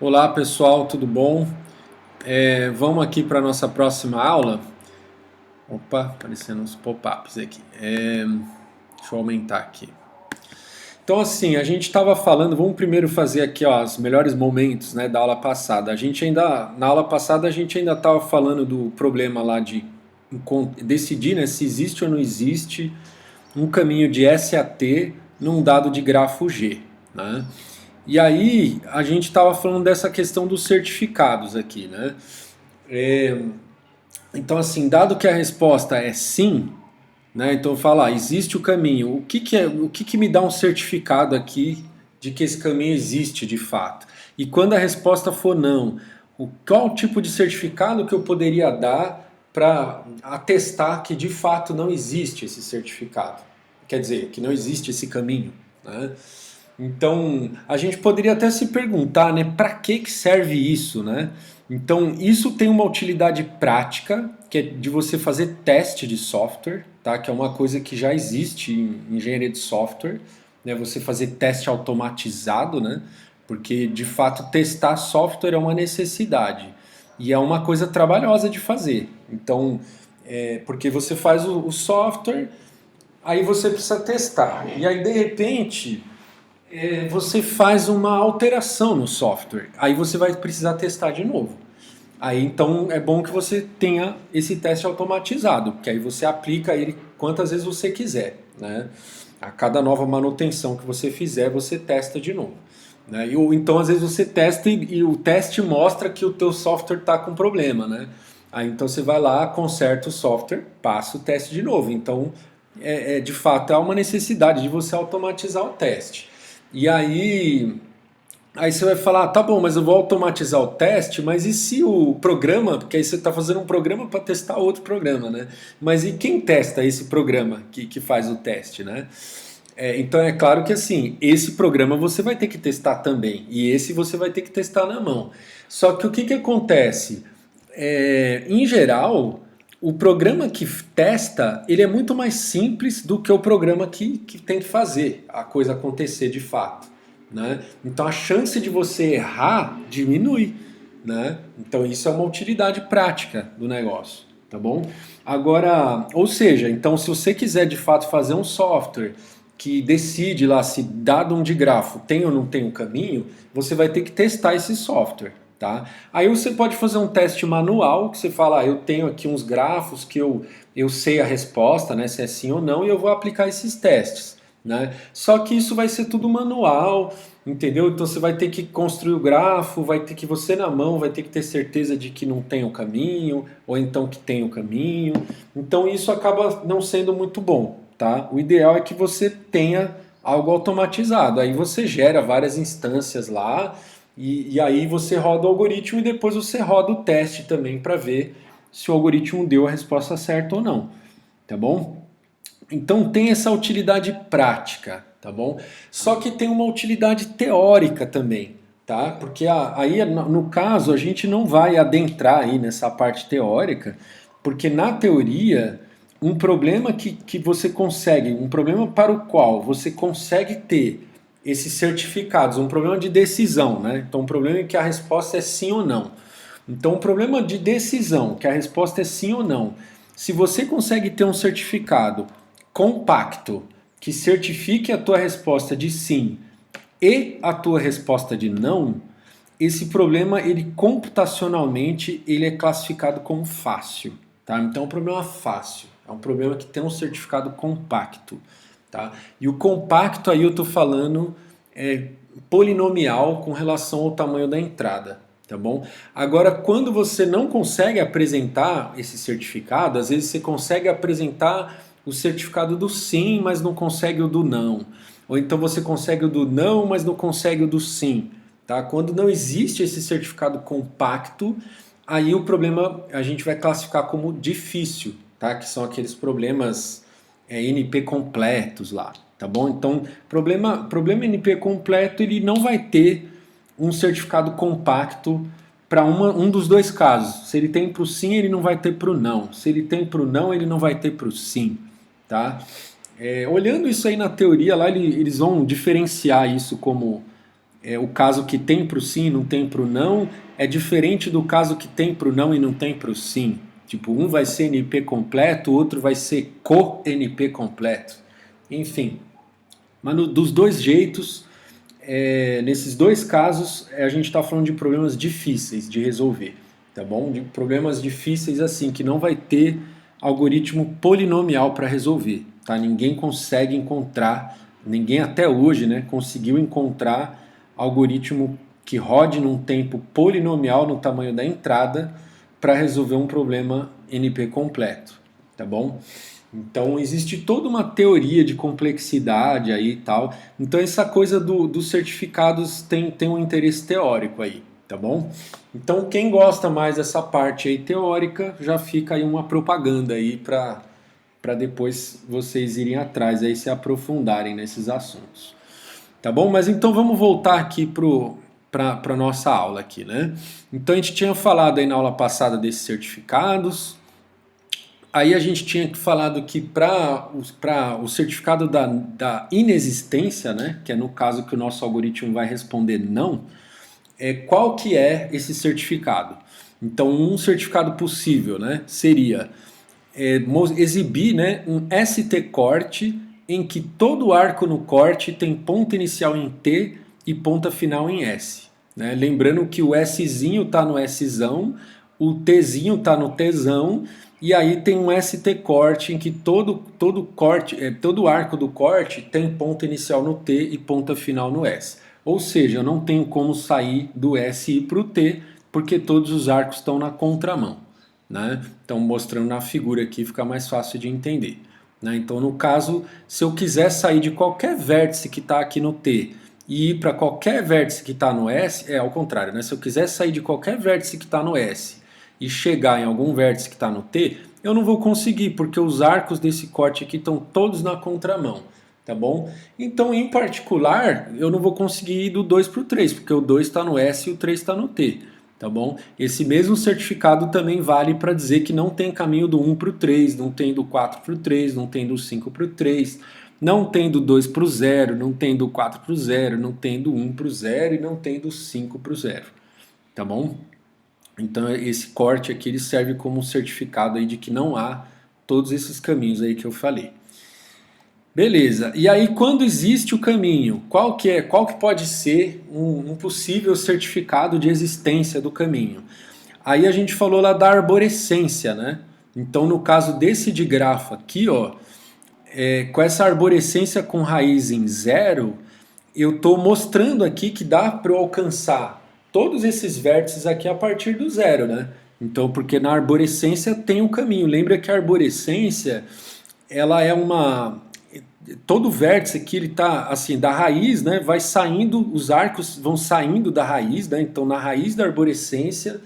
Olá pessoal, tudo bom? Vamos aqui para a nossa próxima aula. Opa, aparecendo uns pop-ups aqui. Deixa eu aumentar aqui. Então assim, a gente estava falando, vamos primeiro fazer aqui ó, os melhores momentos, né, da aula passada. Na aula passada a gente ainda estava falando do problema lá de decidir, né, se existe ou não existe um caminho de S a T num dado de grafo G, né? E aí a gente estava falando dessa questão dos certificados aqui, né? É, então assim, dado que a resposta é sim, né? Então falar, existe o caminho. O que me dá um certificado aqui de que esse caminho existe de fato? E quando a resposta for não, qual tipo de certificado que eu poderia dar para atestar que de fato não existe esse certificado? Quer dizer, que não existe esse caminho, né? Então, a gente poderia até se perguntar, né, para que serve isso, né? Então, isso tem uma utilidade prática, que é de você fazer teste de software, tá? Que é uma coisa que já existe em engenharia de software, né? Você fazer teste automatizado, né? Porque de fato testar software é uma necessidade e é uma coisa trabalhosa de fazer. Então, porque você faz o software, aí você precisa testar. E aí, de repente, você faz uma alteração no software. Aí você vai precisar testar de novo. Aí então é bom que você tenha esse teste automatizado, porque aí você aplica ele quantas vezes você quiser, né? A cada nova manutenção que você fizer, você testa de novo. Né? Ou então às vezes você testa e o teste mostra que o teu software está com problema, né? Aí então você vai lá, conserta o software, passa o teste de novo. Então de fato há uma necessidade de você automatizar o teste. E aí você vai falar, tá bom, mas eu vou automatizar o teste, mas e se o programa, porque aí você está fazendo um programa para testar outro programa, né? Mas e quem testa esse programa que faz o teste, né? Então é claro que assim, esse programa você vai ter que testar também, e esse você vai ter que testar na mão. Só que o que acontece? Em geral, o programa que testa, ele é muito mais simples do que o programa que tem que fazer a coisa acontecer de fato, né? Então a chance de você errar diminui, né? Então isso é uma utilidade prática do negócio, tá bom? Agora, ou seja, então se você quiser de fato fazer um software que decide lá se dado um digrafo tem ou não tem um caminho, você vai ter que testar esse software. Tá? Aí você pode fazer um teste manual, que você fala, eu tenho aqui uns grafos que eu sei a resposta, né, se é sim ou não, e eu vou aplicar esses testes. Né? Só que isso vai ser tudo manual, entendeu? Então você vai ter que construir o grafo, vai ter que você na mão vai ter que ter certeza de que não tem o caminho, ou então que tem o caminho. Então isso acaba não sendo muito bom, tá? O ideal é que você tenha algo automatizado. Aí você gera várias instâncias lá e aí você roda o algoritmo e depois você roda o teste também para ver se o algoritmo deu a resposta certa ou não, tá bom? Então tem essa utilidade prática, tá bom? Só que tem uma utilidade teórica também, tá? Porque aí no caso a gente não vai adentrar aí nessa parte teórica, porque na teoria um problema que você consegue, um problema para o qual você consegue ter esses certificados, um problema de decisão, né? Então um problema em que a resposta é sim ou não. Então um problema de decisão, que a resposta é sim ou não. Se você consegue ter um certificado compacto que certifique a tua resposta de sim e a tua resposta de não, esse problema ele computacionalmente ele é classificado como fácil, tá? Então é um problema fácil, é um problema que tem um certificado compacto, tá? E o compacto aí eu tô falando polinomial com relação ao tamanho da entrada, tá bom? Agora, quando você não consegue apresentar esse certificado, às vezes você consegue apresentar o certificado do sim, mas não consegue o do não. Ou então você consegue o do não, mas não consegue o do sim. Tá? Quando não existe esse certificado compacto, aí o problema a gente vai classificar como difícil, tá? Que são aqueles problemas NP completos lá, tá bom? Então, problema NP completo ele não vai ter um certificado compacto para um dos dois casos. Se ele tem para o sim, ele não vai ter para o não. Se ele tem para o não, ele não vai ter para o sim, tá? Olhando isso aí na teoria, lá eles vão diferenciar isso como o caso que tem para o sim e não tem para o não é diferente do caso que tem para o não e não tem para o sim. Tipo, um vai ser NP completo, o outro vai ser co-NP completo. Enfim, mas dos dois jeitos, nesses dois casos, a gente está falando de problemas difíceis de resolver, tá bom? De problemas difíceis assim, que não vai ter algoritmo polinomial para resolver, tá? Ninguém consegue encontrar, ninguém até hoje, né, conseguiu encontrar algoritmo que rode num tempo polinomial no tamanho da entrada para resolver um problema NP completo, tá bom? Então existe toda uma teoria de complexidade aí e tal. Então essa coisa dos certificados tem um interesse teórico aí, tá bom? Então quem gosta mais dessa parte aí teórica, já fica aí uma propaganda aí para depois vocês irem atrás aí se aprofundarem nesses assuntos. Tá bom? Mas então vamos voltar aqui para a nossa aula aqui, né? Então a gente tinha falado aí na aula passada desses certificados. Aí a gente tinha falado que para o certificado da inexistência, né, que é no caso que o nosso algoritmo vai responder não, qual que é esse certificado? Então um certificado possível, né, seria exibir, né, um ST-corte em que todo arco no corte tem ponta inicial em T e ponta final em S. Né? Lembrando que o Szinho está no Szão, o Tzinho está no Tzão, e aí tem um ST-corte em que todo arco do corte tem ponta inicial no T e ponta final no S. Ou seja, eu não tenho como sair do S e ir para o T, porque todos os arcos estão na contramão. Né? Então, mostrando na figura aqui, fica mais fácil de entender. Né? Então, no caso, se eu quiser sair de qualquer vértice que está aqui no T e ir para qualquer vértice que está no S, é ao contrário. Né? Se eu quiser sair de qualquer vértice que está no S e chegar em algum vértice que está no T, eu não vou conseguir, porque os arcos desse corte aqui estão todos na contramão. Tá bom? Então, em particular, eu não vou conseguir ir do 2 para o 3, porque o 2 está no S e o 3 está no T. Tá bom? Esse mesmo certificado também vale para dizer que não tem caminho do 1 para o 3, não tem do 4 para o 3, não tem do 5 para o 3, não tem do 2 para o 0, não tem do 4 para o 0, não tem do 1 para o 0 e não tem do 5 para o 0. Tá bom? Então esse corte aqui ele serve como um certificado aí de que não há todos esses caminhos aí que eu falei. Beleza, e aí quando existe o caminho, qual que pode ser um possível certificado de existência do caminho? Aí a gente falou lá da arborescência, né? Então no caso desse digrafo aqui, ó, com essa arborescência com raiz em 0, eu estou mostrando aqui que dá para eu alcançar todos esses vértices aqui a partir do 0, né? Então, porque na arborescência tem um caminho. Lembra que a arborescência, ela é todo vértice aqui ele tá assim da raiz, né? Vai saindo, os arcos vão saindo da raiz, né? Então na raiz da arborescência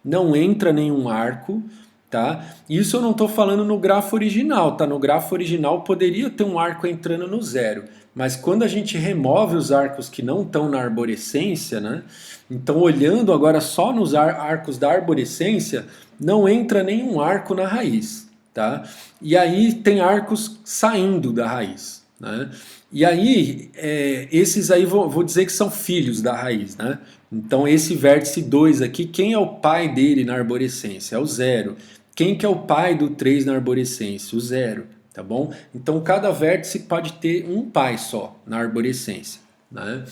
não entra nenhum arco, tá? Isso eu não estou falando no grafo original, tá? No grafo original poderia ter um arco entrando no 0, mas quando a gente remove os arcos que não estão na arborescência, né? Então olhando agora só nos arcos da arborescência, não entra nenhum arco na raiz. Tá? E aí tem arcos saindo da raiz. Né? E aí, esses aí vou dizer que são filhos da raiz. Né? Então esse vértice 2 aqui, quem é o pai dele na arborescência? É o 0. Quem que é o pai do 3 na arborescência? O 0. Tá bom? Então cada vértice pode ter um pai só na arborescência. Né?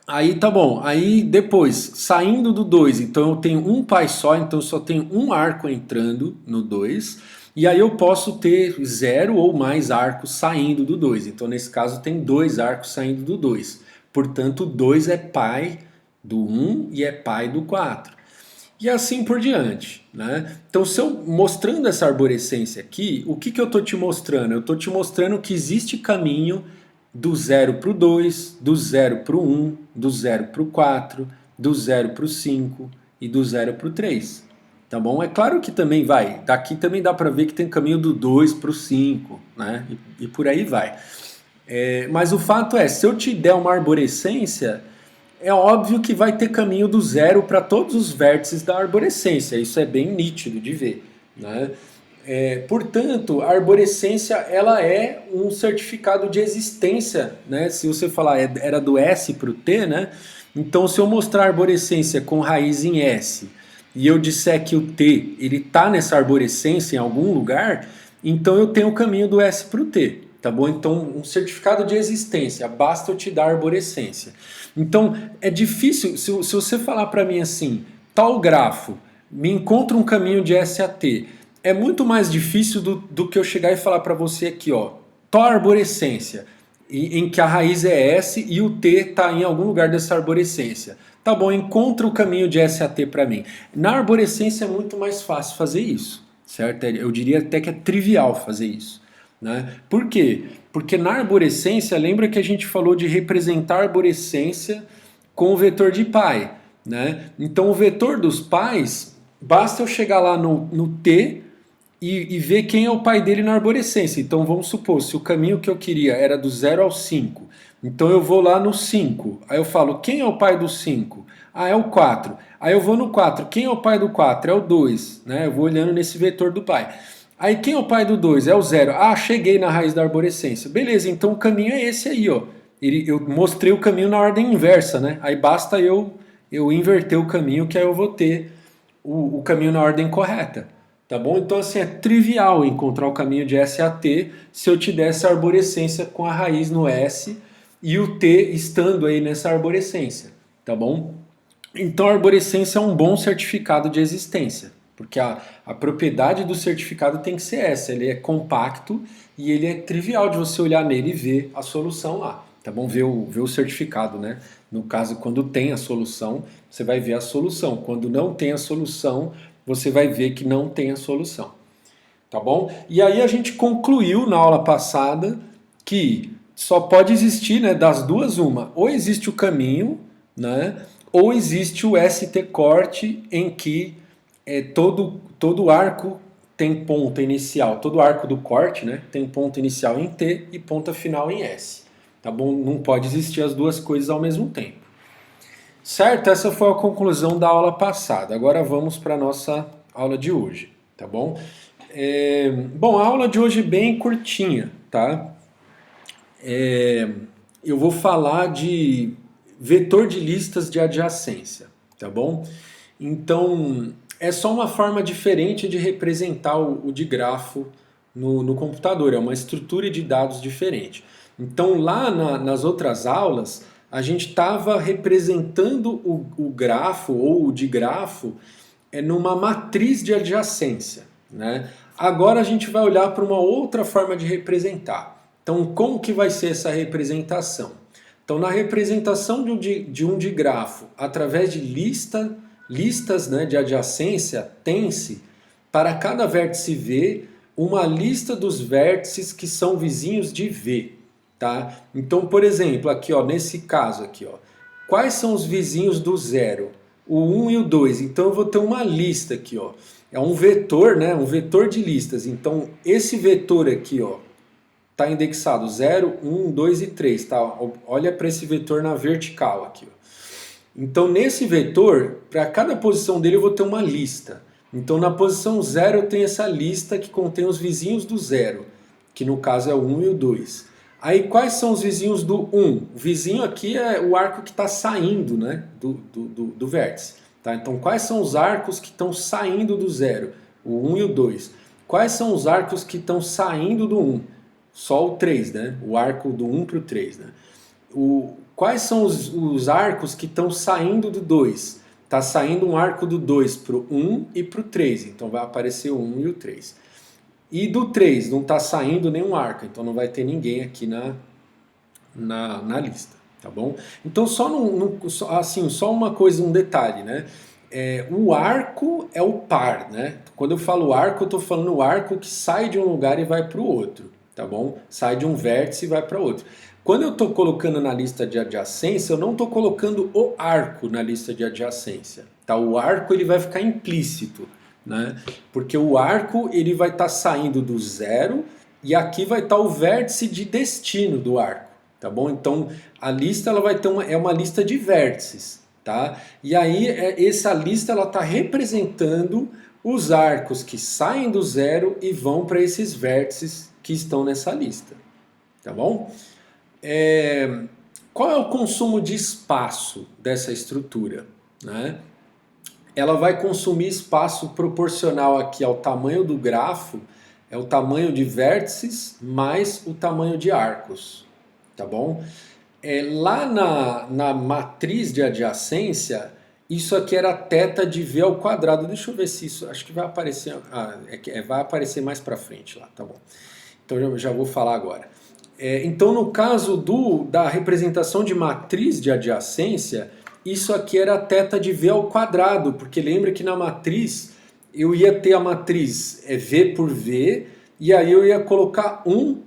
Aí tá bom, aí depois, saindo do 2, então eu tenho um pai só, então eu só tenho um arco entrando no 2, e aí eu posso ter 0 ou mais arcos saindo do 2, então nesse caso tem 2 arcos saindo do 2, portanto o 2 é pai do 1 e é pai do 4. E assim por diante. Né? Então, se eu mostrando essa arborescência aqui, o que eu estou te mostrando? Eu estou te mostrando que existe caminho do 0 para o 2, do 0 para o 1, do 0 para o 4, do 0 para o 5 e do 0 para o 3. Tá bom? É claro que também vai. Daqui também dá para ver que tem caminho do 2 para o 5, né? E por aí vai. Mas o fato é, se eu te der uma arborescência, é óbvio que vai ter caminho do 0 para todos os vértices da arborescência. Isso é bem nítido de ver. Né? Portanto, a arborescência ela é um certificado de existência, né? Se você falar era do S para o T, né? Então, se eu mostrar a arborescência com raiz em S e eu disser que o T ele está nessa arborescência em algum lugar, então eu tenho o caminho do S para o T, tá bom? Então, um certificado de existência, basta eu te dar a arborescência. Então, é difícil, se você falar para mim assim, tal grafo, me encontra um caminho de S a T, é muito mais difícil do que eu chegar e falar para você aqui, ó, tal arborescência, em que a raiz é S e o T está em algum lugar dessa arborescência. Tá bom, encontra o caminho de S a T para mim. Na arborescência é muito mais fácil fazer isso, certo? Eu diria até que é trivial fazer isso, né? Por quê? Porque na arborescência, lembra que a gente falou de representar a arborescência com o vetor de π, né? Então o vetor dos π's, basta eu chegar lá no T e ver quem é o pai dele na arborescência. Então vamos supor, se o caminho que eu queria era do 0 ao 5, então eu vou lá no 5, aí eu falo, quem é o pai do 5? Ah, é o 4. Aí eu vou no 4, quem é o pai do 4? É o 2, né? Eu vou olhando nesse vetor do pai. Aí quem é o pai do 2? É o 0. Ah, cheguei na raiz da arborescência. Beleza, então o caminho é esse aí, ó. Eu mostrei o caminho na ordem inversa, né? Aí basta eu inverter o caminho que aí eu vou ter o caminho na ordem correta. Tá bom? Então, assim, é trivial encontrar o caminho de S a T se eu te desse a arborescência com a raiz no S e o T estando aí nessa arborescência. Tá bom? Então, a arborescência é um bom certificado de existência, porque a propriedade do certificado tem que ser essa. Ele é compacto e ele é trivial de você olhar nele e ver a solução lá. Tá bom? Ver o certificado, né? No caso, quando tem a solução, você vai ver a solução. Quando não tem a solução, você vai ver que não tem a solução, tá bom? E aí a gente concluiu na aula passada que só pode existir, né, das duas uma, ou existe o caminho, né, ou existe o ST corte em que todo arco tem ponta inicial, todo arco do corte, né, tem ponta inicial em T e ponta final em S, tá bom? Não pode existir as duas coisas ao mesmo tempo. Certo? Essa foi a conclusão da aula passada. Agora vamos para a nossa aula de hoje, tá bom? Bom, a aula de hoje é bem curtinha, tá? Eu vou falar de vetor de listas de adjacência, tá bom? Então, é só uma forma diferente de representar o digrafo no computador, é uma estrutura de dados diferente. Então, lá nas outras aulas, a gente estava representando o grafo ou o digrafo numa matriz de adjacência, né? Agora a gente vai olhar para uma outra forma de representar. Então, como que vai ser essa representação? Então, na representação de um digrafo através de listas, né, de adjacência, tem-se para cada vértice V uma lista dos vértices que são vizinhos de V. Tá? Então, por exemplo, aqui, ó, nesse caso aqui, ó, quais são os vizinhos do 0? O 1 e o 2. Então eu vou ter uma lista aqui, ó. É um vetor, né? Um vetor de listas. Então esse vetor aqui, ó, tá indexado 0, 1, 2 e 3, tá? Olha para esse vetor na vertical aqui, ó. Então nesse vetor, para cada posição dele eu vou ter uma lista. Então na posição 0 eu tenho essa lista que contém os vizinhos do 0, que no caso é o 1 e o 2. Aí quais são os vizinhos do 1? O vizinho aqui é o arco que está saindo, né, do vértice. Tá? Então quais são os arcos que estão saindo do 0? O 1 e o 2. Quais são os arcos que estão saindo do 1? Só o 3, né? O arco do 1 para o 3. Né? Quais são os arcos que estão saindo do 2? Está saindo um arco do 2 para o 1 e para o 3. Então vai aparecer o 1 e o 3. E do 3 não está saindo nenhum arco, então não vai ter ninguém aqui na lista, tá bom? Então só uma coisa, um detalhe, né? O arco é o par, né? Quando eu falo arco, eu estou falando o arco que sai de um lugar e vai para o outro, tá bom? Sai de um vértice e vai para outro. Quando eu estou colocando na lista de adjacência, eu não estou colocando o arco na lista de adjacência, tá? O arco ele vai ficar implícito. Né? Porque o arco ele vai estar saindo do 0 e aqui vai estar o vértice de destino do arco, tá bom? Então a lista ela vai ter uma lista de vértices, tá? E aí essa lista ela está representando os arcos que saem do zero e vão para esses vértices que estão nessa lista. Tá bom? Qual é o consumo de espaço dessa estrutura? Né? Ela vai consumir espaço proporcional aqui ao tamanho do grafo, é o tamanho de vértices mais o tamanho de arcos. Tá bom? Lá na matriz de adjacência, isso aqui era θ de V ao quadrado. Deixa eu ver se isso... Acho que vai aparecer... vai aparecer mais para frente lá, tá bom. Então eu já vou falar agora. Então no caso da representação de matriz de adjacência, isso aqui era θ de V ao quadrado, porque lembra que na matriz eu ia ter a matriz V por V, e aí eu ia colocar 1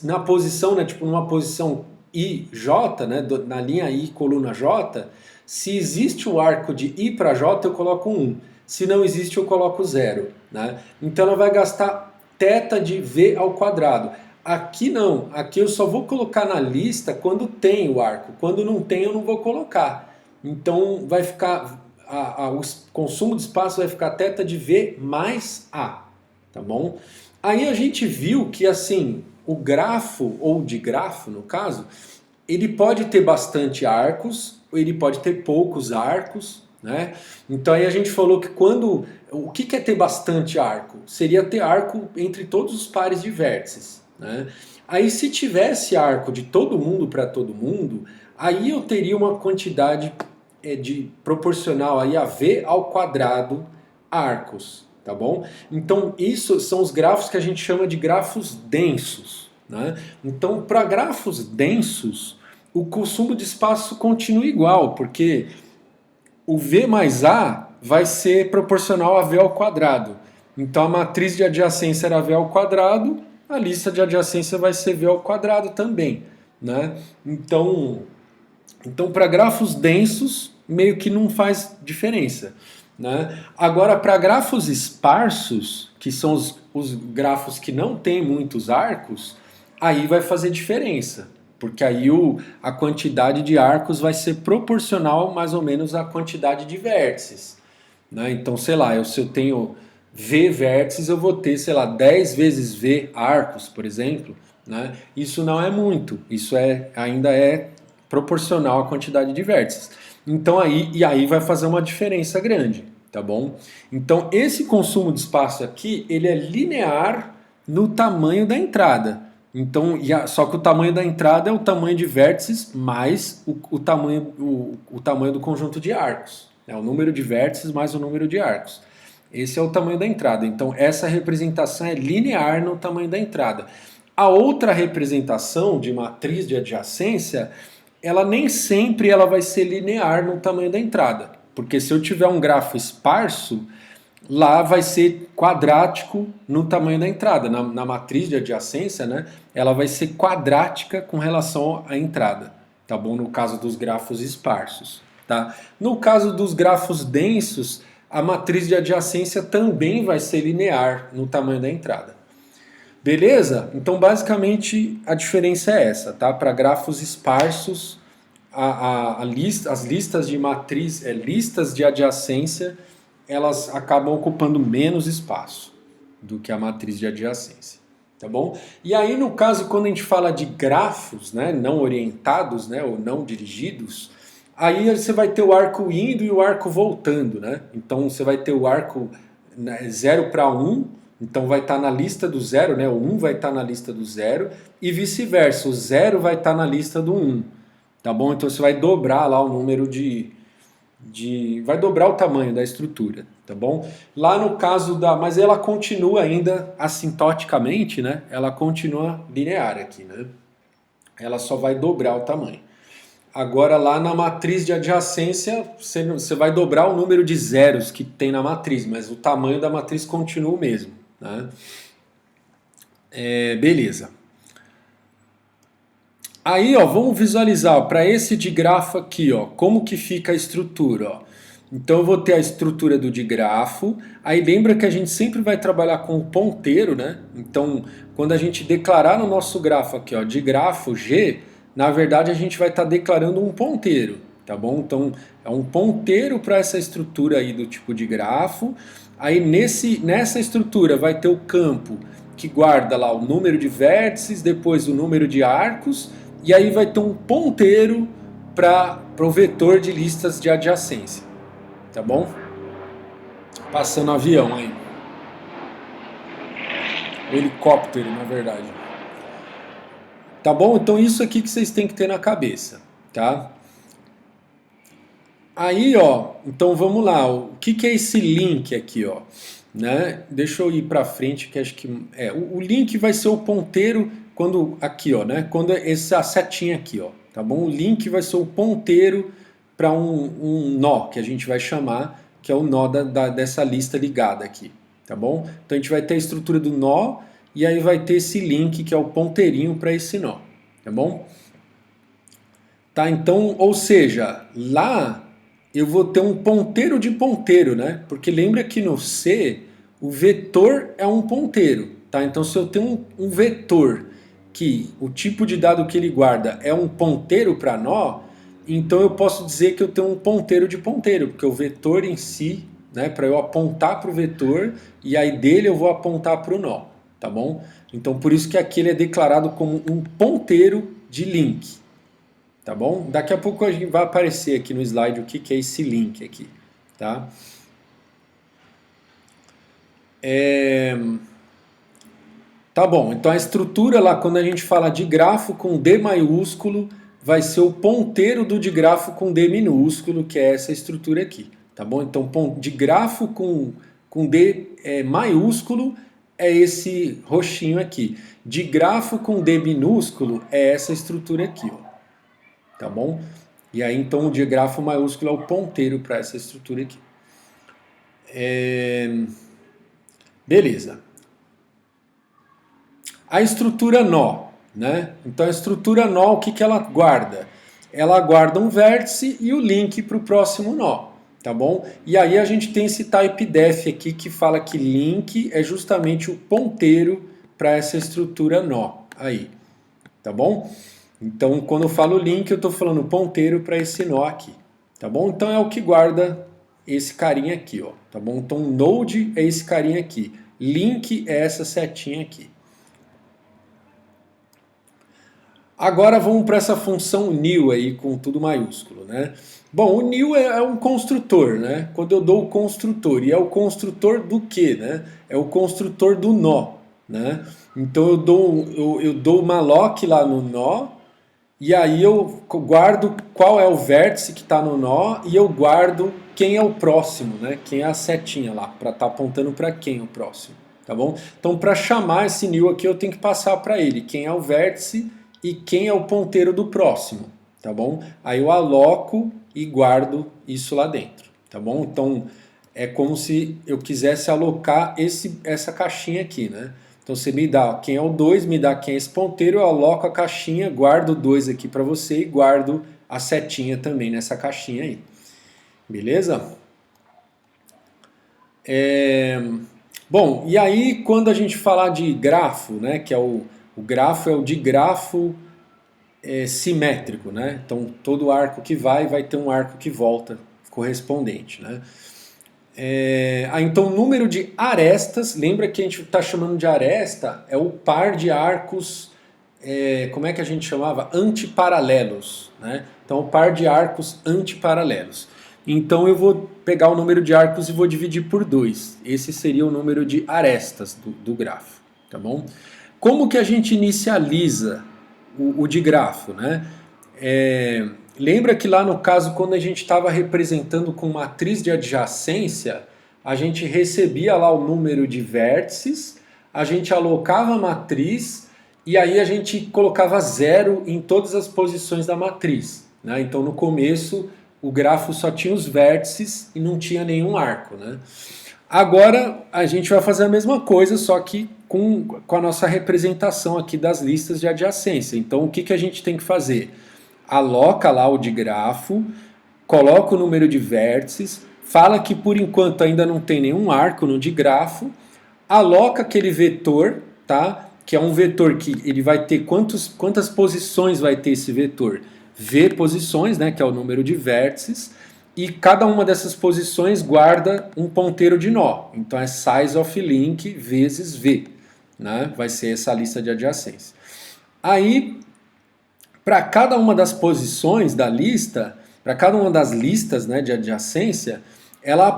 na posição, né, tipo numa posição I, J, né, na linha I, coluna J. Se existe o arco de I para J, eu coloco 1. Se não existe, eu coloco 0. Né? Então ela vai gastar θ de V ao quadrado. Aqui não, aqui eu só vou colocar na lista quando tem o arco. Quando não tem, eu não vou colocar. Então vai ficar, o consumo de espaço vai ficar θ de V mais A. Tá bom? Aí a gente viu que assim, o grafo, ou de grafo no caso, ele pode ter bastante arcos, ou ele pode ter poucos arcos, né? Então aí a gente falou que o que é ter bastante arco? Seria ter arco entre todos os pares de vértices, né? Aí se tivesse arco de todo mundo para todo mundo, aí eu teria uma quantidade proporcional aí a V ao quadrado arcos, tá bom? Então isso são os grafos que a gente chama de grafos densos, né? Então para grafos densos, o consumo de espaço continua igual, porque o V mais A vai ser proporcional a V ao quadrado. Então a matriz de adjacência era V ao quadrado, a lista de adjacência vai ser V ao quadrado também. Né? Então para grafos densos, meio que não faz diferença. Né? Agora, para grafos esparsos, que são os grafos que não têm muitos arcos, aí vai fazer diferença. Porque aí a quantidade de arcos vai ser proporcional mais ou menos à quantidade de vértices. Né? Então, sei lá, se eu tenho V vértices, eu vou ter, sei lá, 10 vezes V arcos, por exemplo. Né? Isso não é muito, isso ainda é proporcional à quantidade de vértices. Então aí vai fazer uma diferença grande, tá bom? Então esse consumo de espaço aqui, ele é linear no tamanho da entrada. Então, só que o tamanho da entrada é o tamanho de vértices mais o tamanho do conjunto de arcos. É o número de vértices mais o número de arcos. Esse é o tamanho da entrada. Então essa representação é linear no tamanho da entrada. A outra representação de matriz de adjacência, ela nem sempre ela vai ser linear no tamanho da entrada. Porque se eu tiver um grafo esparso, lá vai ser quadrático no tamanho da entrada. Na matriz de adjacência, né, ela vai ser quadrática com relação à entrada. Tá bom? No caso dos grafos esparsos. Tá? No caso dos grafos densos, a matriz de adjacência também vai ser linear no tamanho da entrada. Beleza? Então, basicamente, a diferença é essa, tá? Para grafos esparsos, as listas de matriz, listas de adjacência, elas acabam ocupando menos espaço do que a matriz de adjacência, tá bom? E aí, no caso, quando a gente fala de grafos, né, não orientados, né, ou não dirigidos, aí você vai ter o arco indo e o arco voltando, né? Então, você vai ter o arco 0 para 1, então vai estar na lista do 0, né? O 1 vai estar na lista do 0 e vice-versa, o 0 vai estar na lista do 1, tá bom? Então você vai dobrar lá o número vai dobrar o tamanho da estrutura, tá bom? Lá no caso mas ela continua ainda assintoticamente, né? Ela continua linear aqui, né? Ela só vai dobrar o tamanho. Agora lá na matriz de adjacência, você vai dobrar o número de zeros que tem na matriz, mas o tamanho da matriz continua o mesmo. Né? Beleza. Aí, ó, vamos visualizar para esse digrafo aqui, ó, como que fica a estrutura. Ó. Então eu vou ter a estrutura do digrafo. Aí lembra que a gente sempre vai trabalhar com o ponteiro, né? Então quando a gente declarar no nosso grafo aqui, ó, digrafo G, na verdade a gente vai estar declarando um ponteiro. tá bom? Então é um ponteiro para essa estrutura aí do tipo de grafo. Aí nessa estrutura vai ter o campo que guarda lá o número de vértices, depois o número de arcos, e aí vai ter um ponteiro para o vetor de listas de adjacência, tá bom? Passando avião aí. O helicóptero, na verdade. Tá bom? Então isso aqui que vocês têm que ter na cabeça, tá? Aí, ó, então vamos lá. O que é esse link aqui, ó? Né? Deixa eu ir para frente, que acho que o link vai ser o ponteiro quando aqui, ó, né? Quando essa setinha aqui, ó, tá bom? O link vai ser o ponteiro para um nó que a gente vai chamar, que é o nó dessa lista ligada aqui, tá bom? Então a gente vai ter a estrutura do nó e aí vai ter esse link que é o ponteirinho para esse nó, tá bom? Tá, então, ou seja, lá eu vou ter um ponteiro de ponteiro, né? Porque lembra que no C o vetor é um ponteiro, tá? Então se eu tenho um vetor que o tipo de dado que ele guarda é um ponteiro para nó, então eu posso dizer que eu tenho um ponteiro de ponteiro, porque o vetor em si, né, para eu apontar para o vetor e aí dele eu vou apontar para o nó, tá bom? Então por isso que aqui ele é declarado como um ponteiro de link. Tá bom? Daqui a pouco a gente vai aparecer aqui no slide o que é esse link aqui, tá? Tá bom, então a estrutura lá, quando a gente fala de grafo com D maiúsculo, vai ser o ponteiro do de grafo com D minúsculo, que é essa estrutura aqui, tá bom? Então de grafo com D maiúsculo é esse roxinho aqui. De grafo com D minúsculo é essa estrutura aqui, ó. Tá bom? E aí então o digrafo maiúsculo é o ponteiro para essa estrutura aqui. Beleza. A estrutura nó, né? Então a estrutura nó, o que ela guarda? Ela guarda um vértice e o link para o próximo nó, tá bom? E aí a gente tem esse type def aqui que fala que link é justamente o ponteiro para essa estrutura nó aí, tá bom? Então, quando eu falo link, eu estou falando ponteiro para esse nó aqui, tá bom? Então é o que guarda esse carinha aqui, ó, tá bom? Então node é esse carinha aqui, link é essa setinha aqui. Agora vamos para essa função new aí com tudo maiúsculo, né? Bom, o new é um construtor, né? Quando eu dou o construtor, e é o construtor do quê, né? É o construtor do nó, né? Então eu dou malloc lá no nó, e aí eu guardo qual é o vértice que está no nó e eu guardo quem é o próximo, né? Quem é a setinha lá, para estar apontando para quem o próximo, tá bom? Então para chamar esse new aqui eu tenho que passar para ele quem é o vértice e quem é o ponteiro do próximo, tá bom? Aí eu aloco e guardo isso lá dentro, tá bom? Então é como se eu quisesse alocar essa caixinha aqui, né? Então você me dá quem é o 2, me dá quem é esse ponteiro, eu aloco a caixinha, guardo o 2 aqui para você e guardo a setinha também nessa caixinha aí. Beleza? Bom, e aí quando a gente falar de grafo, né, que é o grafo é o digrafo simétrico, né? Então todo arco que vai ter um arco que volta correspondente, né? Então o número de arestas, lembra que a gente está chamando de aresta, é o par de arcos, como é que a gente chamava? Antiparalelos, né? Então o par de arcos antiparalelos. Então eu vou pegar o número de arcos e vou dividir por 2. Esse seria o número de arestas do grafo, tá bom? Como que a gente inicializa o digrafo, né? Lembra que lá no caso, quando a gente estava representando com matriz de adjacência, a gente recebia lá o número de vértices, a gente alocava a matriz e aí a gente colocava 0 em todas as posições da matriz, né? Então no começo o grafo só tinha os vértices e não tinha nenhum arco, né? Agora a gente vai fazer a mesma coisa, só que com a nossa representação aqui das listas de adjacência. Então o que a gente tem que fazer? Aloca lá o digrafo, coloca o número de vértices, fala que por enquanto ainda não tem nenhum arco no digrafo, aloca aquele vetor, tá? Que é um vetor que ele vai ter quantas posições vai ter esse vetor? V posições, né, que é o número de vértices, e cada uma dessas posições guarda um ponteiro de nó. Então é size of link vezes V, né? Vai ser essa lista de adjacência. Aí, para cada uma das posições da lista, para cada uma das listas, né, de adjacência, ela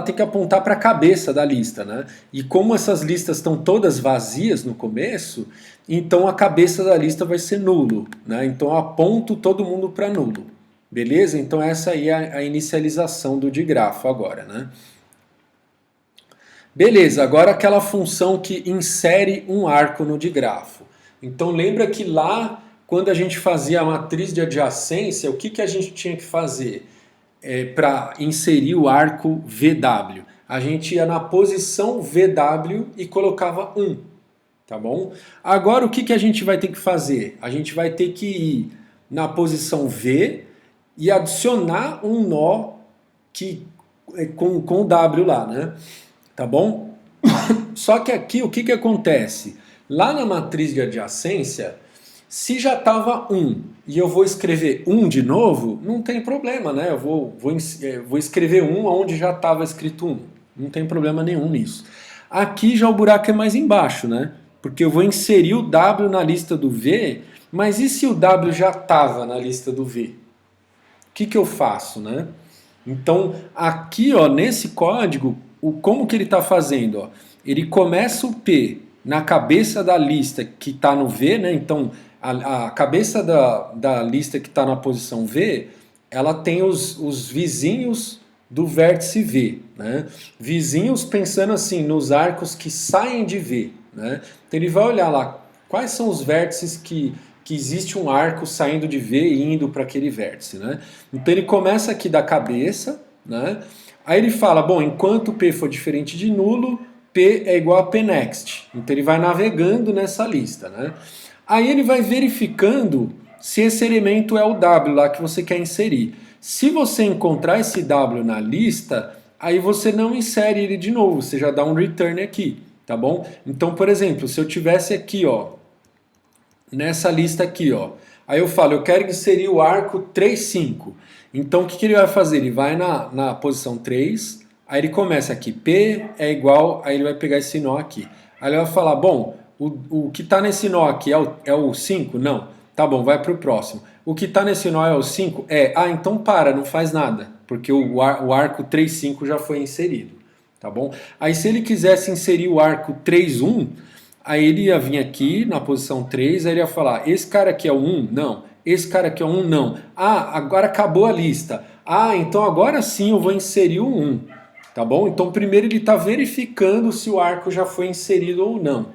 tem que apontar para a cabeça da lista, né? E como essas listas estão todas vazias no começo, então a cabeça da lista vai ser nulo, né? Então eu aponto todo mundo para nulo. Beleza? Então essa aí é a inicialização do digrafo agora, né? Beleza, agora aquela função que insere um arco no digrafo. Então lembra que lá, quando a gente fazia a matriz de adjacência, o que a gente tinha que fazer para inserir o arco VW? A gente ia na posição VW e colocava 1, tá bom? Agora o que a gente vai ter que fazer? A gente vai ter que ir na posição V e adicionar um nó com o W lá, né? Tá bom? Só que aqui o que acontece? Lá na matriz de adjacência, se já estava 1 e eu vou escrever 1 de novo, não tem problema, né? Eu vou escrever 1 onde já estava escrito 1. Não tem problema nenhum nisso. Aqui já o buraco é mais embaixo, né? Porque eu vou inserir o W na lista do V, mas e se o W já estava na lista do V? O que eu faço, né? Então, aqui, ó, nesse código, como que ele está fazendo? Ó? Ele começa o P na cabeça da lista que está no V, né? Então, a cabeça da lista que está na posição V, ela tem os vizinhos do vértice V, né? Vizinhos pensando assim, nos arcos que saem de V, né? Então, ele vai olhar lá, quais são os vértices que existe um arco saindo de V e indo para aquele vértice, né? Então ele começa aqui da cabeça, né? Aí ele fala, bom, enquanto P for diferente de nulo, P é igual a P next. Então ele vai navegando nessa lista, né? Aí ele vai verificando se esse elemento é o W lá que você quer inserir. Se você encontrar esse W na lista, aí você não insere ele de novo, você já dá um return aqui, tá bom? Então, por exemplo, se eu tivesse aqui, ó, nessa lista aqui, ó. Aí eu falo, eu quero inserir o arco 3, 5. Então o que ele vai fazer? Ele vai na posição 3, aí ele começa aqui, P é igual, aí ele vai pegar esse nó aqui. Aí ele vai falar, bom, o que está nesse nó aqui é o 5? Não. Tá bom, vai para o próximo. O que está nesse nó é o 5? Então para, não faz nada, porque o arco 3, 5 já foi inserido. Tá bom? Aí se ele quisesse inserir o arco 3, 1... Aí ele ia vir aqui na posição 3, aí ele ia falar, esse cara aqui é o 1? Não. Esse cara aqui é o 1? Não. Agora acabou a lista. Então agora sim eu vou inserir o 1. Tá bom? Então primeiro ele está verificando se o arco já foi inserido ou não,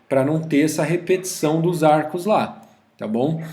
para não ter essa repetição dos arcos lá. Tá bom?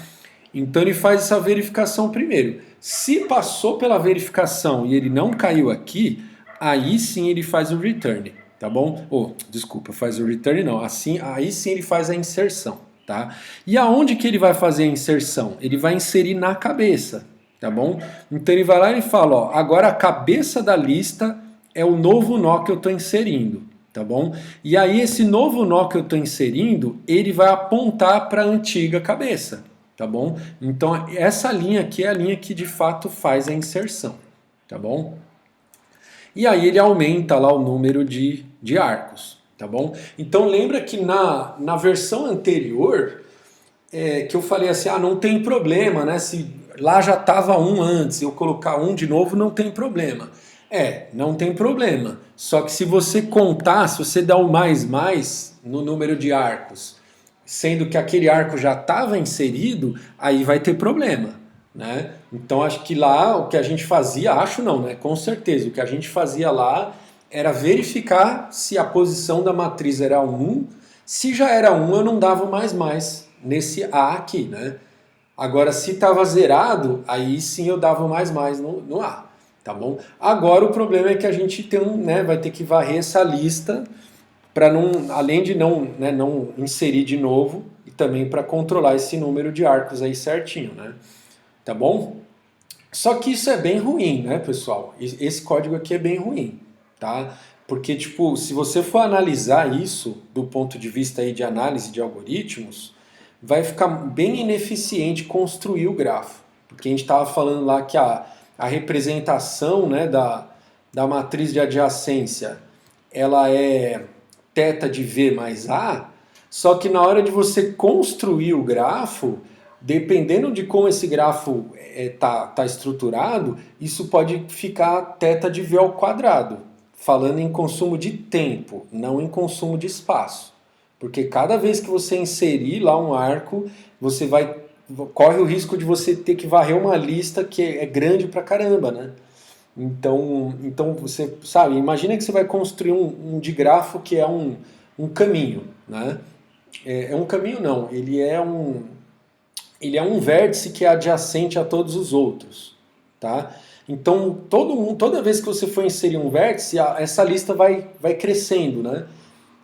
Então ele faz essa verificação primeiro. Se passou pela verificação e ele não caiu aqui, aí sim ele faz o return. Tá bom? Desculpa, faz o return não. Aí sim ele faz a inserção, tá? E aonde que ele vai fazer a inserção? Ele vai inserir na cabeça, tá bom? Então ele vai lá e fala, ó, agora a cabeça da lista é o novo nó que eu estou inserindo, tá bom? E aí esse novo nó que eu estou inserindo, ele vai apontar para a antiga cabeça, tá bom? Então essa linha aqui é a linha que de fato faz a inserção, tá bom? E aí ele aumenta lá o número de arcos, tá bom? Então lembra que na versão anterior, que eu falei assim, não tem problema, né? Se lá já estava 1 antes, eu colocar 1 de novo, não tem problema. Não tem problema. Só que se você contar, se você der o mais no número de arcos, sendo que aquele arco já estava inserido, aí vai ter problema. Né? Então acho que lá o que a gente fazia, acho não, né? Com certeza, o que a gente fazia lá era verificar se a posição da matriz era 1, se já era 1 eu não dava mais nesse A aqui, né? Agora se estava zerado, aí sim eu dava mais no A, tá bom? Agora o problema é que a gente vai ter que varrer essa lista para não, além de não inserir de novo e também para controlar esse número de arcos aí certinho, né? Tá bom? Só que isso é bem ruim, né, pessoal? Esse código aqui é bem ruim, tá? Porque, tipo, se você for analisar isso do ponto de vista aí de análise de algoritmos, vai ficar bem ineficiente construir o grafo. porque a gente estava falando lá que a representação, né, da matriz de adjacência, ela é θ de V mais A, só que na hora de você construir o grafo, dependendo de como esse grafo tá estruturado, isso pode ficar θ de V ao quadrado, falando em consumo de tempo, não em consumo de espaço. Porque cada vez que você inserir lá um arco, você corre o risco de você ter que varrer uma lista que é grande pra caramba, né? Então você sabe, imagina que você vai construir um digrafo que é um caminho, né? É um caminho não, ele é um vértice que é adjacente a todos os outros, tá? Então toda vez que você for inserir um vértice, essa lista vai crescendo, né?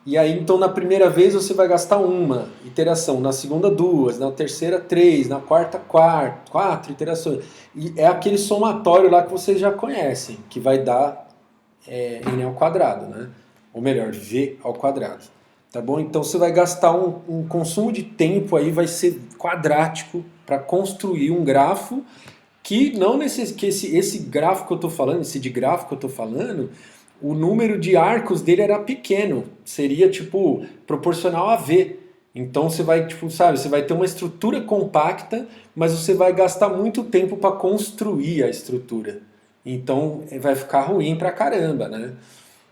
E aí, então, na primeira vez você vai gastar uma iteração, na segunda duas, na terceira três, na quarta quatro iterações. E é aquele somatório lá que vocês já conhecem, que vai dar n ao quadrado, né? Ou melhor, v ao quadrado. Tá bom? Então você vai gastar um consumo de tempo aí, vai ser quadrático para construir um grafo que não necessita, que esse gráfico que eu estou falando, esse digráfico que eu estou falando, o número de arcos dele era pequeno, seria tipo proporcional a V. Então você vai, tipo, sabe, você vai ter uma estrutura compacta, mas você vai gastar muito tempo para construir a estrutura. Então vai ficar ruim pra caramba, né?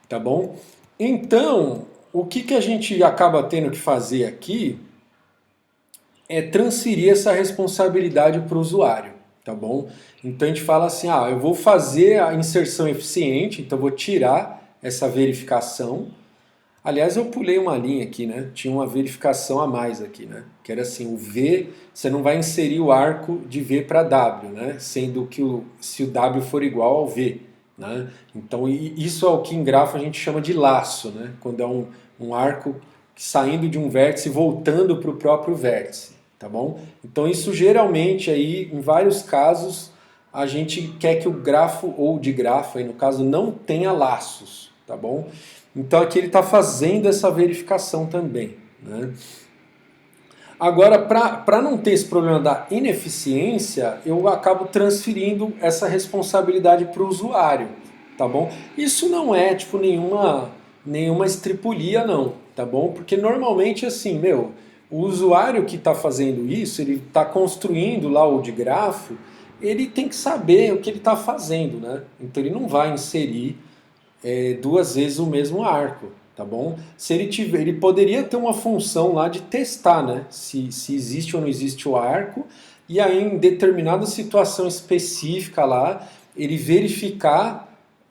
Tá bom? Então, o que a gente acaba tendo que fazer aqui é transferir essa responsabilidade para o usuário, tá bom? Então a gente fala assim, eu vou fazer a inserção eficiente, então eu vou tirar essa verificação. Aliás, eu pulei uma linha aqui, né? Tinha uma verificação a mais aqui, né? Que era assim, o V, você não vai inserir o arco de V para W, né? Sendo que se o W for igual ao V, né? Então isso é o que em grafo a gente chama de laço, né? Quando é um arco saindo de um vértice e voltando para o próprio vértice, tá bom? Então isso geralmente aí, em vários casos, a gente quer que o grafo ou digrafo, aí no caso, não tenha laços, tá bom? Então aqui ele está fazendo essa verificação também, né? Agora, para não ter esse problema da ineficiência, eu acabo transferindo essa responsabilidade para o usuário, tá bom? Isso não é tipo nenhuma estripulia não, tá bom? Porque normalmente assim, o usuário que está fazendo isso, ele está construindo lá o digrafo, ele tem que saber o que ele está fazendo, né? Então ele não vai inserir duas vezes o mesmo arco, tá bom? Se ele tiver, ele poderia ter uma função lá de testar, né? Se existe ou não existe o arco, e aí em determinada situação específica lá, ele verificar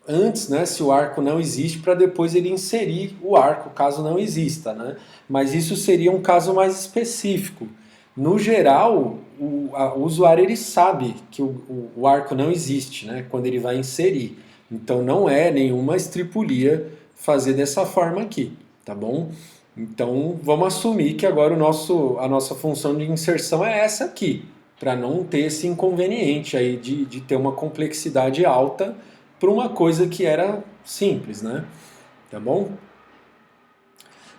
antes, né, se o arco não existe, para depois ele inserir o arco, caso não exista, né? Mas isso seria um caso mais específico. No geral, o usuário ele sabe que o arco não existe, né, quando ele vai inserir. Então não é nenhuma estripulia fazer dessa forma aqui, tá bom? Então vamos assumir que agora a nossa função de inserção é essa aqui, para não ter esse inconveniente aí de ter uma complexidade alta para uma coisa que era simples, né? Tá bom?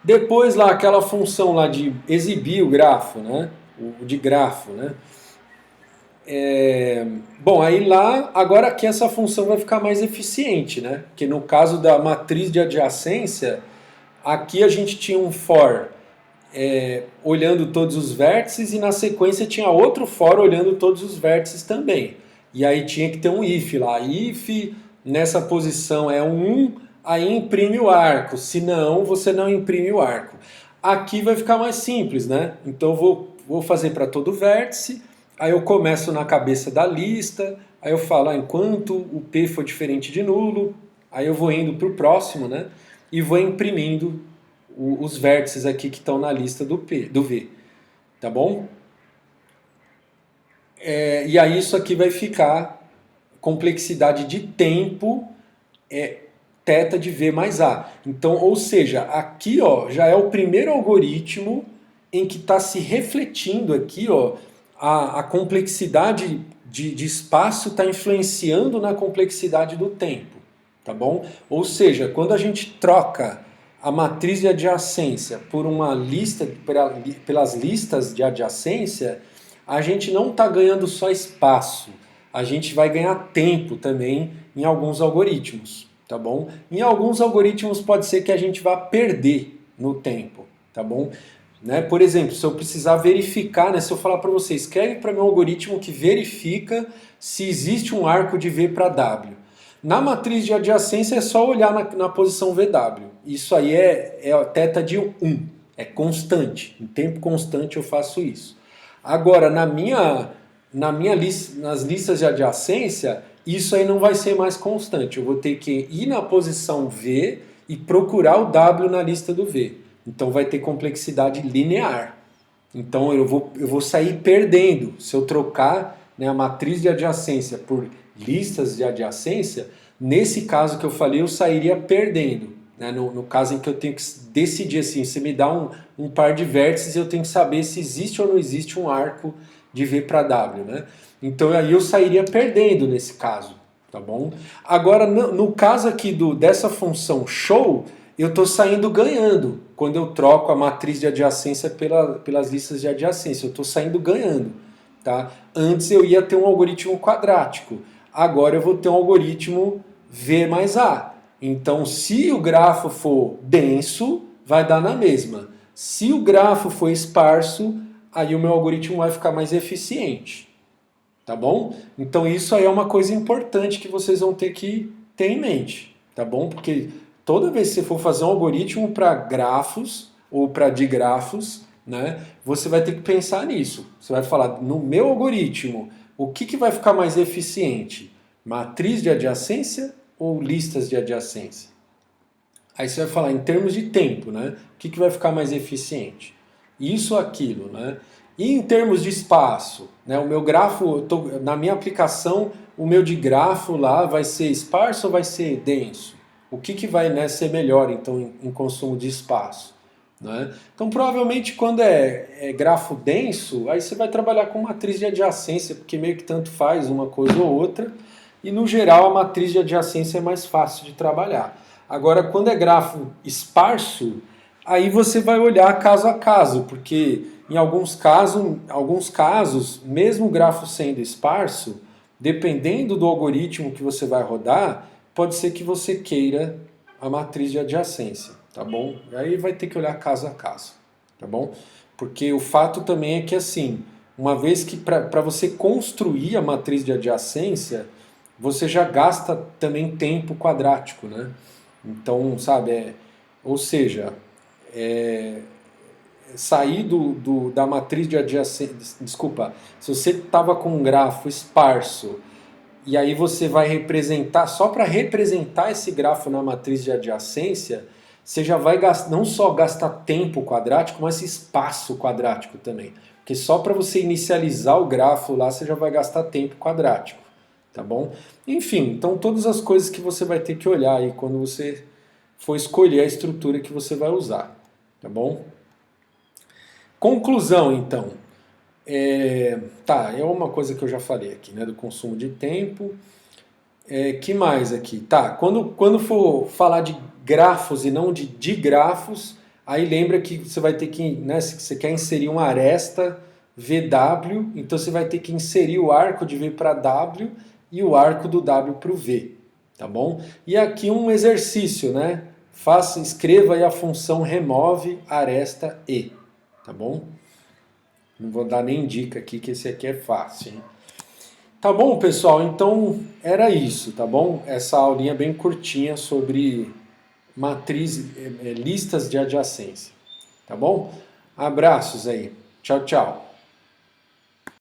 Depois lá aquela função lá de exibir o grafo, né? O de grafo, né? Bom, aí lá, agora aqui essa função vai ficar mais eficiente, né? Porque no caso da matriz de adjacência, aqui a gente tinha um for olhando todos os vértices e na sequência tinha outro for olhando todos os vértices também. E aí tinha que ter um if lá. If nessa posição é um 1, aí imprime o arco. Se não, você não imprime o arco. Aqui vai ficar mais simples, né? Então eu vou fazer para todo vértice. Aí eu começo na cabeça da lista, aí eu falo, enquanto o P for diferente de nulo, aí eu vou indo para o próximo, né? E vou imprimindo os vértices aqui que estão na lista do V, tá bom? E aí isso aqui vai ficar complexidade de tempo θ de V mais A. Então, ou seja, aqui ó, já é o primeiro algoritmo em que está se refletindo aqui ó, a complexidade de espaço está influenciando na complexidade do tempo, tá bom? Ou seja, quando a gente troca a matriz de adjacência por uma lista, pelas listas de adjacência, a gente não está ganhando só espaço, a gente vai ganhar tempo também em alguns algoritmos, tá bom? Em alguns algoritmos pode ser que a gente vá perder no tempo, tá bom? Né? Por exemplo, se eu precisar verificar, né, se eu falar para você, escreve para mim um algoritmo que verifica se existe um arco de V para W. Na matriz de adjacência é só olhar na posição VW. Isso aí é θ de 1, é constante. Em tempo constante eu faço isso. Agora, nas listas de adjacência, isso aí não vai ser mais constante. Eu vou ter que ir na posição V e procurar o W na lista do V. Então vai ter complexidade linear. Então eu vou sair perdendo. Se eu trocar, né, a matriz de adjacência por listas de adjacência, nesse caso que eu falei, eu sairia perdendo. Né? No caso em que eu tenho que decidir assim, você me dá um par de vértices e eu tenho que saber se existe ou não existe um arco de V para W. Né? Então aí eu sairia perdendo nesse caso. Tá bom? Agora, no caso aqui dessa função show, eu estou saindo ganhando quando eu troco a matriz de adjacência pelas listas de adjacência. Eu estou saindo ganhando. Tá? Antes eu ia ter um algoritmo quadrático. Agora eu vou ter um algoritmo V mais A. Então, se o grafo for denso, vai dar na mesma. Se o grafo for esparso, aí o meu algoritmo vai ficar mais eficiente. Tá bom? Então isso aí é uma coisa importante que vocês vão ter que ter em mente. Tá bom? Porque toda vez que você for fazer um algoritmo para grafos ou para digrafos, né, você vai ter que pensar nisso. Você vai falar, no meu algoritmo, o que vai ficar mais eficiente? Matriz de adjacência ou listas de adjacência? Aí você vai falar em termos de tempo, né? O que vai ficar mais eficiente? Isso ou aquilo, né? E em termos de espaço, né? O meu grafo, na minha aplicação, o meu de grafo lá vai ser esparso ou vai ser denso? O que vai, né, ser melhor, então, em consumo de espaço? Né? Então, provavelmente, quando é grafo denso, aí você vai trabalhar com matriz de adjacência, porque meio que tanto faz uma coisa ou outra, e no geral a matriz de adjacência é mais fácil de trabalhar. Agora, quando é grafo esparso, aí você vai olhar caso a caso, porque em alguns casos, mesmo o grafo sendo esparso, dependendo do algoritmo que você vai rodar, pode ser que você queira a matriz de adjacência, tá bom? Aí vai ter que olhar caso a caso, tá bom? Porque o fato também é que assim, uma vez que para você construir a matriz de adjacência, você já gasta também tempo quadrático, né? Então, sabe, ou seja, sair da matriz de adjacência, desculpa, se você estava com um grafo esparso e aí você vai representar, só para representar esse grafo na matriz de adjacência, você já vai gastar, não só gastar tempo quadrático, mas espaço quadrático também. Porque só para você inicializar o grafo lá, você já vai gastar tempo quadrático. Tá bom? Enfim, então todas as coisas que você vai ter que olhar aí quando você for escolher a estrutura que você vai usar. Tá bom? Conclusão, então. É uma coisa que eu já falei aqui, né? Do consumo de tempo. Que mais aqui? Tá, quando for falar de grafos e não de digrafos, aí lembra que você vai ter que, né? Se você quer inserir uma aresta VW, então você vai ter que inserir o arco de V para W e o arco do W para o V, tá bom? E aqui um exercício, né? Escreva aí a função remove aresta E, tá bom? Não vou dar nem dica aqui, que esse aqui é fácil, hein? Tá bom, pessoal? Então era isso, tá bom? Essa aulinha bem curtinha sobre listas de adjacência, tá bom? Abraços aí. Tchau, tchau.